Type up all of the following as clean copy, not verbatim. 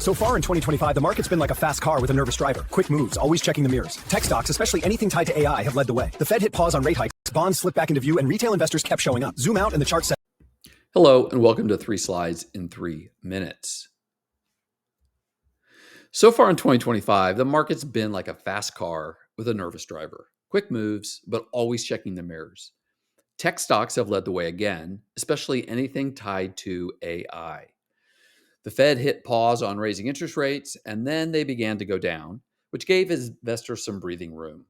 So far in 2025, the market's been like a fast car with a nervous driver. Quick moves, always checking the mirrors. Tech stocks, especially anything tied to AI, have led the way. The Fed hit pause on rate hikes, bonds slipped back into view, and retail investors kept showing up. Zoom out and the chart said. Hello, and welcome to 3 Slides in 3 Minutes. So far in 2025, the market's been like a fast car with a nervous driver. Quick moves, but always checking the mirrors. Tech stocks have led the way again, especially anything tied to AI. The Fed hit pause on raising interest rates, and then they began to go down, which gave investors some breathing room.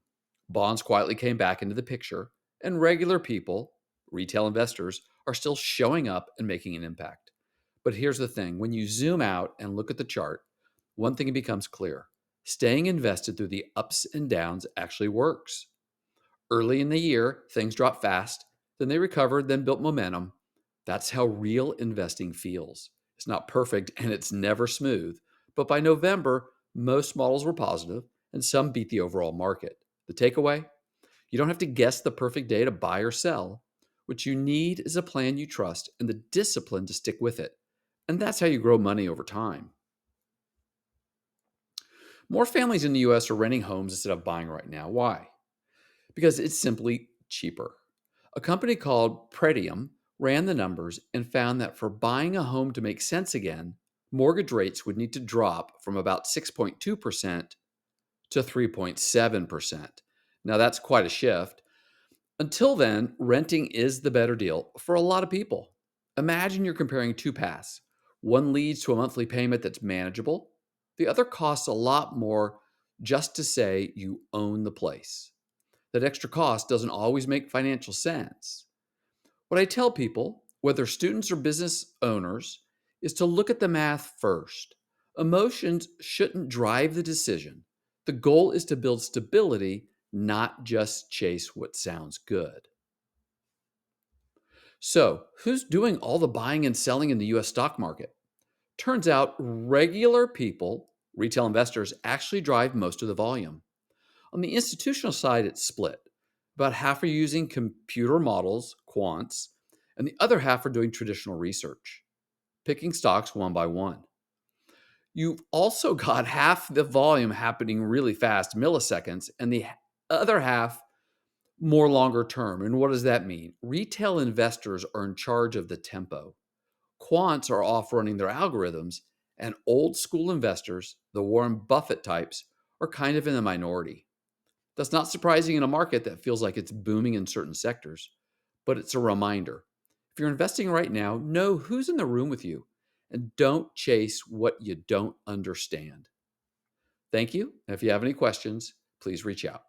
Bonds quietly came back into the picture, and regular people, retail investors, are still showing up and making an impact. But here's the thing. When you zoom out and look at the chart, one thing becomes clear. Staying invested through the ups and downs actually works. Early in the year, things dropped fast, then they recovered, then built momentum. That's how real investing feels. It's not perfect and it's never smooth, but by November, most models were positive and some beat the overall market. The takeaway? You don't have to guess the perfect day to buy or sell. What you need is a plan you trust and the discipline to stick with it. And that's how you grow money over time. More families in the US are renting homes instead of buying right now. Why? Because it's simply cheaper. A company called Pretium ran the numbers and found that for buying a home to make sense again, mortgage rates would need to drop from about 6.2% to 3.7%. Now, that's quite a shift. Until then, renting is the better deal for a lot of people. Imagine you're comparing two paths. One leads to a monthly payment that's manageable. The other costs a lot more just to say you own the place. That extra cost doesn't always make financial sense. What I tell people, whether students or business owners, is to look at the math first. Emotions shouldn't drive the decision. The goal is to build stability, not just chase what sounds good. So, who's doing all the buying and selling in the US stock market? Turns out regular people, retail investors, actually drive most of the volume. On the institutional side, it's split. About half are using computer models, quants, and the other half are doing traditional research, picking stocks one by one. You've also got half the volume happening really fast, milliseconds, and the other half more longer term. And what does that mean? Retail investors are in charge of the tempo. Quants are off running their algorithms, and old school investors, the Warren Buffett types, are kind of in the minority. That's not surprising in a market that feels like it's booming in certain sectors, but it's a reminder. If you're investing right now, know who's in the room with you and don't chase what you don't understand. Thank you. And if you have any questions, please reach out.